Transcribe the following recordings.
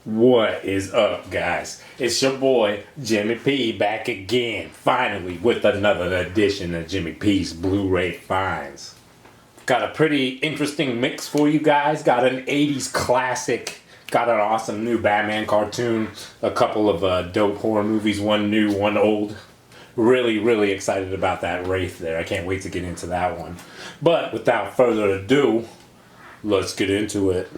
What is up, guys? It's your boy Jimmy P back again, finally with another edition of Jimmy P's Blu-ray Finds. Got a pretty interesting mix for you guys. Got an 80s classic, got an awesome new Batman cartoon, a couple of dope horror movies, one new, one old. Really excited about that Wraith there. I can't wait to get into that one. But without further ado, let's get into it.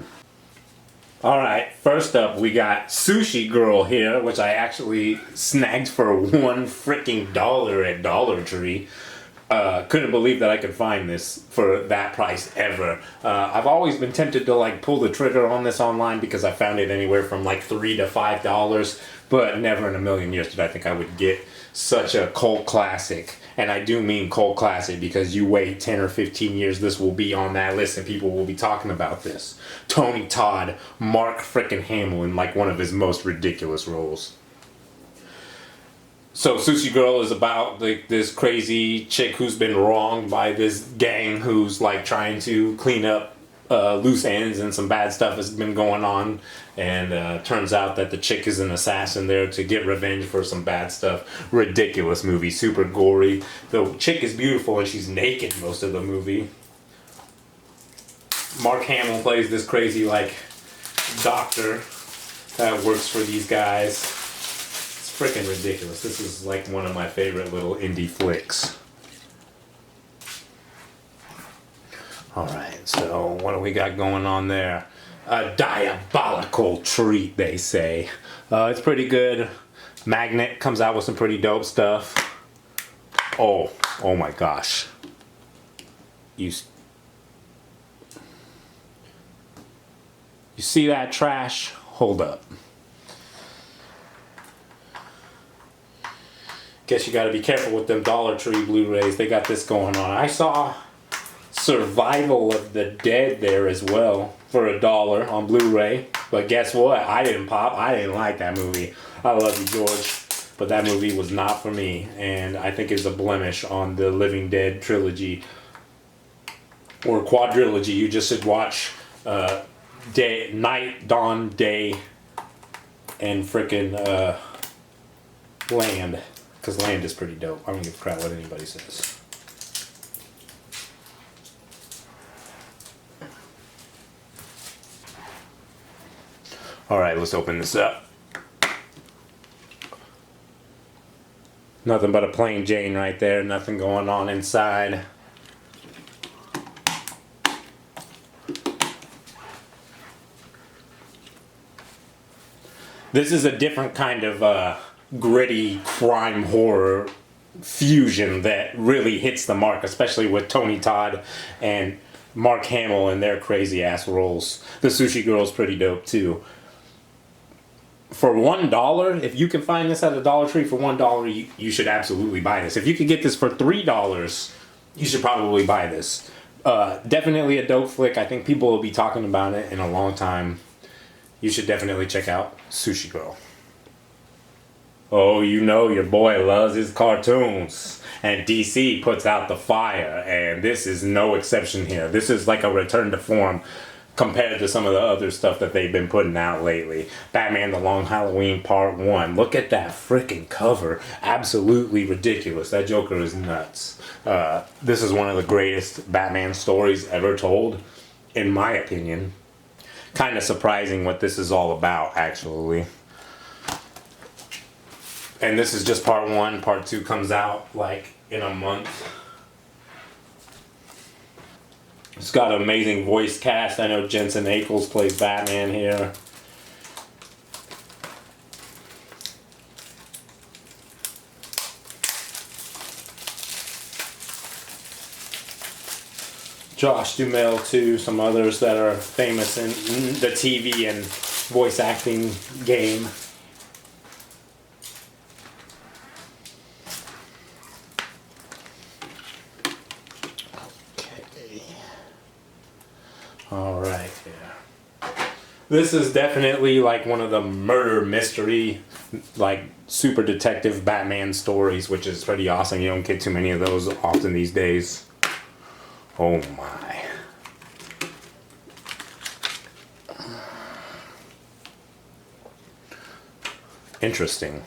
Alright, first up we got Sushi Girl here, which I actually snagged for $1 freaking at Dollar Tree. Couldn't believe that I could find this for that price ever. I've always been tempted to like pull the trigger on this online because I found it anywhere from like $3 to $5, but never in a million years did I think I would get such a cult classic. And I do mean cult classic because you wait 10 or 15 years, this will be on that list and people will be talking about this. Tony Todd, Mark frickin' Hamill in like one of his most ridiculous roles. So Sushi Girl is about like this crazy chick who's been wronged by this gang who's like trying to clean up loose ends, and some bad stuff has been going on, and turns out that the chick is an assassin there to get revenge for some bad stuff. Ridiculous movie, super gory. The chick is beautiful and she's naked most of the movie. Mark Hamill plays this crazy like doctor that works for these guys. It's freaking ridiculous. This is like one of my favorite little indie flicks. Alright, so what do we got going on there? A diabolical treat, they say. It's pretty good. Magnet comes out with some pretty dope stuff. Oh my gosh. You see that trash? Hold up. Guess you gotta be careful with them Dollar Tree Blu-rays. They got this going on. I saw Survival of the Dead there as well for $1 on Blu-ray. But guess what? I didn't pop. I didn't like that movie. I love you, George. But that movie was not for me. And I think it's a blemish on the Living Dead trilogy. Or quadrilogy. You just should watch Night, Dawn, Day, and frickin' Land. Because Land is pretty dope. I don't give a crap what anybody says. Alright, let's open this up. Nothing but a plain Jane right there. Nothing going on inside. This is a different kind of gritty crime horror fusion that really hits the mark, especially with Tony Todd and Mark Hamill and their crazy ass roles. The Sushi Girl's pretty dope too. For $1, if you can find this at a Dollar Tree for $1, you should absolutely buy this. If you could get this for $3, you should probably buy this. Definitely a dope flick. I think people will be talking about it in a long time. You should definitely check out Sushi Girl. Oh, you know your boy loves his cartoons. And DC puts out the fire. And this is no exception here. This is like a return to form compared to some of the other stuff that they've been putting out lately. Batman The Long Halloween Part 1. Look at that freaking cover. Absolutely ridiculous. That Joker is nuts. This is one of the greatest Batman stories ever told, in my opinion. Kind of surprising what this is all about, actually. And this is just Part 1. Part 2 comes out like in a month. It's got an amazing voice cast. I know Jensen Ackles plays Batman here. Josh Duhamel too, some others that are famous in the TV and voice acting game. Alright, yeah. This is definitely like one of the murder mystery, like super detective Batman stories, which is pretty awesome. You don't get too many of those often these days. Oh my. Interesting.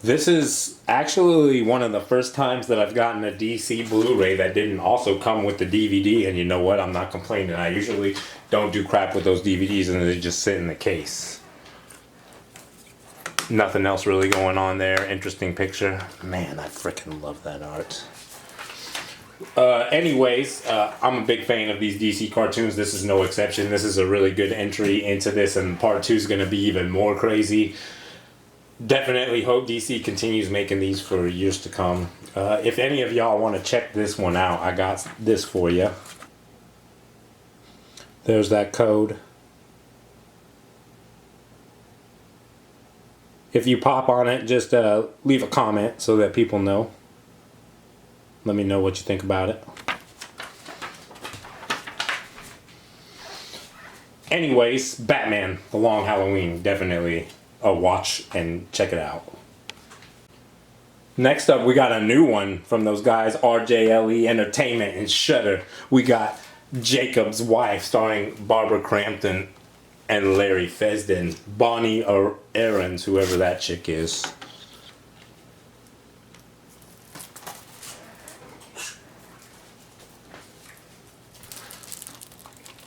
This is actually one of the first times that I've gotten a DC Blu-ray that didn't also come with the DVD, and you know what? I'm not complaining. I usually don't do crap with those DVDs and they just sit in the case. Nothing else really going on there. Interesting picture. Man, I freaking love that art. Anyways, I'm a big fan of these DC cartoons. This is no exception. This is a really good entry into this, and part 2 is going to be even more crazy. Definitely hope DC continues making these for years to come. If any of y'all want to check this one out, I got this for you. There's that code. If you pop on it, just leave a comment so that people know. Let me know what you think about it. Anyways, Batman, The Long Halloween, definitely a watch and check it out. Next up, we got a new one from those guys, RJLE Entertainment and Shudder. We got Jacob's Wife, starring Barbara Crampton and Larry Fessenden. Bonnie or Aarons, whoever that chick is.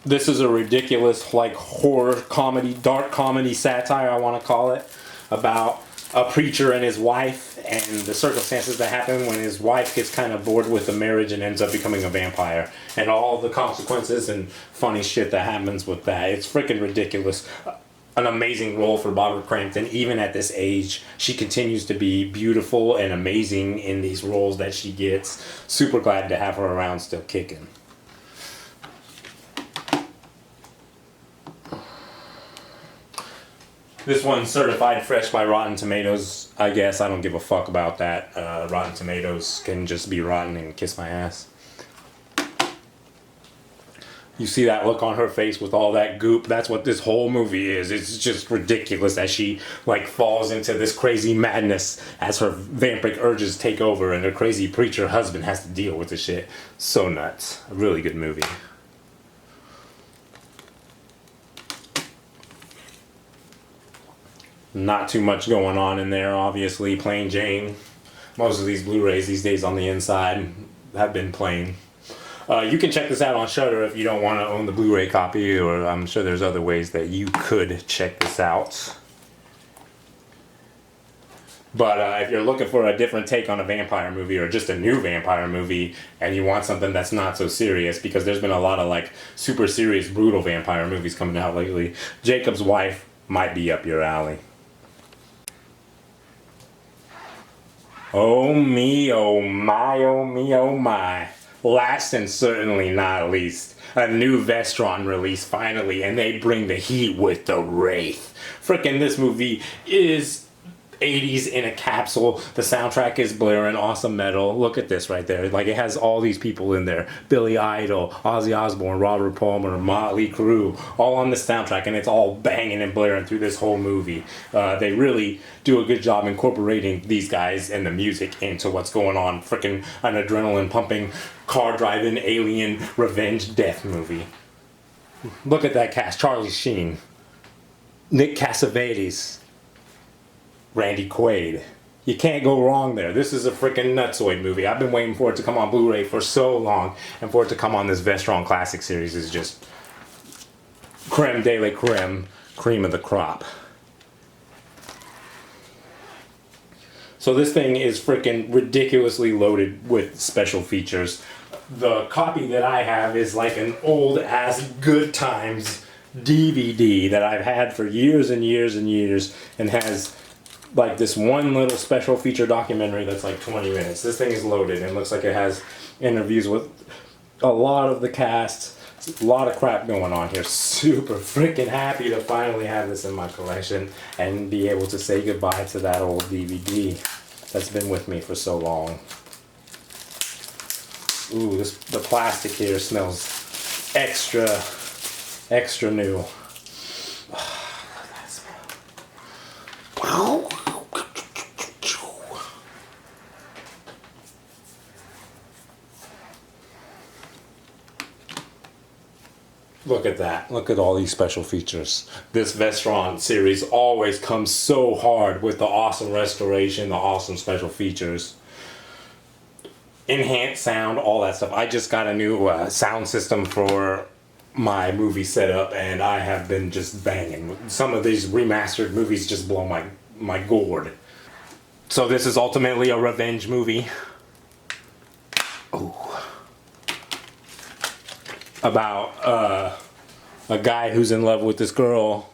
This is a ridiculous, like, horror comedy, dark comedy satire, I want to call it, about a preacher and his wife and the circumstances that happen when his wife gets kind of bored with the marriage and ends up becoming a vampire, and all the consequences and funny shit that happens with that. It's freaking ridiculous. An amazing role for Barbara Crampton. Even at this age, she continues to be beautiful and amazing in these roles that she gets. Super glad to have her around, still kicking. This one's certified fresh by Rotten Tomatoes. I guess I don't give a fuck about that. Rotten Tomatoes can just be rotten and kiss my ass. You see that look on her face with all that goop? That's what this whole movie is. It's just ridiculous as she like falls into this crazy madness as her vampiric urges take over and her crazy preacher husband has to deal with the shit. So nuts. A really good movie. Not too much going on in there, obviously. Plain Jane. Most of these Blu-rays these days on the inside have been plain. You can check this out on Shudder if you don't want to own the Blu-ray copy, or I'm sure there's other ways that you could check this out. But if you're looking for a different take on a vampire movie, or just a new vampire movie, and you want something that's not so serious, because there's been a lot of like super serious, brutal vampire movies coming out lately, Jacob's Wife might be up your alley. Oh me, oh my, oh me, oh my. Last and certainly not least, a new Vestron release finally, and they bring the heat with the Wraith. Frickin' this movie is 80s in a capsule. The soundtrack is blaring, awesome metal. Look at this right there. Like, it has all these people in there. Billy Idol, Ozzy Osbourne, Robert Palmer, Motley Crue, all on the soundtrack, and it's all banging and blaring through this whole movie. They really do a good job incorporating these guys and the music into what's going on. Freaking an adrenaline pumping, car driving, alien, revenge, death movie. Look at that cast. Charlie Sheen, Nick Cassavetes, Randy Quaid. You can't go wrong there. This is a freaking nutsoid movie. I've been waiting for it to come on Blu-ray for so long, and for it to come on this Vestron Classic series is just creme de la creme, cream of the crop. So this thing is freaking ridiculously loaded with special features. The copy that I have is like an old ass Good Times DVD that I've had for years and years and years, and has like this one little special feature documentary that's like 20 minutes. This thing is loaded and looks like it has interviews with a lot of the cast. A lot of crap going on here. Super freaking happy to finally have this in my collection and be able to say goodbye to that old DVD that's been with me for so long. Ooh, the plastic here smells extra new. That smell. Wow. Look at that. Look at all these special features. This Vestron series always comes so hard with the awesome restoration, the awesome special features. Enhanced sound, all that stuff. I just got a new sound system for my movie setup, and I have been just banging. Some of these remastered movies just blow my gourd. So this is ultimately a revenge movie. Oh. About a guy who's in love with this girl.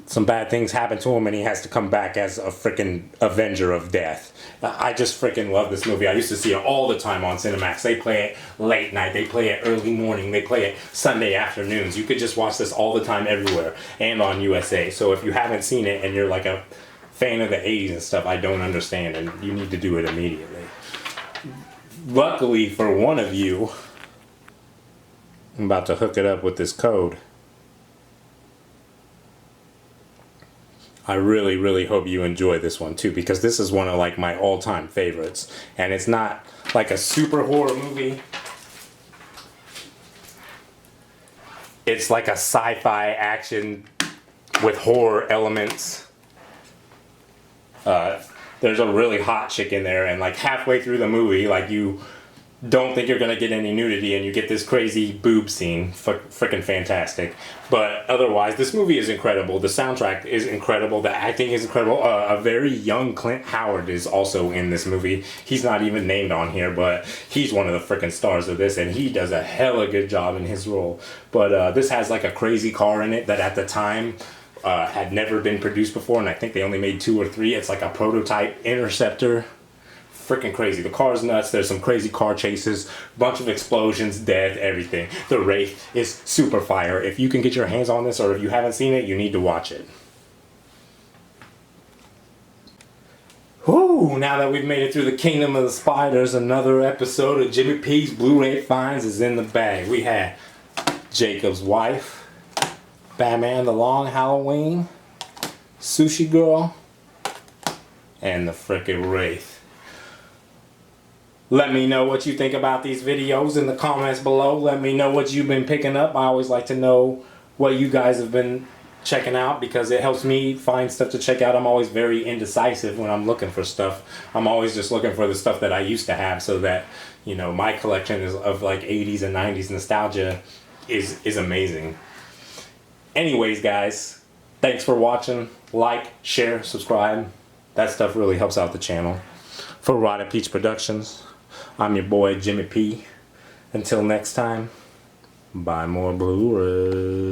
Some bad things happen to him and he has to come back as a freaking avenger of death. I just freaking love this movie. I used to see it all the time on Cinemax. They play it late night, they play it early morning, they play it Sunday afternoons. You could just watch this all the time everywhere and on USA. So if you haven't seen it and you're like a fan of the 80s and stuff, I don't understand, and you need to do it immediately. Luckily for one of you, I'm about to hook it up with this code. I really, really hope you enjoy this one too, because this is one of like my all-time favorites. And it's not like a super horror movie. It's like a sci-fi action with horror elements. There's a really hot chick in there, and like halfway through the movie, like you don't think you're gonna get any nudity, and you get this crazy boob scene. Freaking fantastic. But otherwise, this movie is incredible. The soundtrack is incredible. The acting is incredible. A very young Clint Howard is also in this movie. He's not even named on here, but he's one of the freaking stars of this, and he does a hella good job in his role. But this has like a crazy car in it that at the time had never been produced before, and I think they only made 2 or 3. It's like a prototype Interceptor. Freaking crazy. The car's nuts. There's some crazy car chases, bunch of explosions, death, everything. The Wraith is super fire. If you can get your hands on this, or if you haven't seen it, you need to watch it. Whew, now that we've made it through the Kingdom of the Spiders, another episode of Jimmy P's Blu-ray Finds is in the bag. We had Jacob's Wife, Batman the Long Halloween, Sushi Girl, and the frickin' Wraith. Let me know what you think about these videos in the comments below. Let me know what you've been picking up. I always like to know what you guys have been checking out, because it helps me find stuff to check out. I'm always very indecisive when I'm looking for stuff. I'm always just looking for the stuff that I used to have, so that, you know, my collection is of like 80s and 90s nostalgia is amazing. Anyways, guys, thanks for watching. Like, share, subscribe. That stuff really helps out the channel. For Rotted Peach Productions, I'm your boy Jimmy P. Until next time, buy more Blu-ray.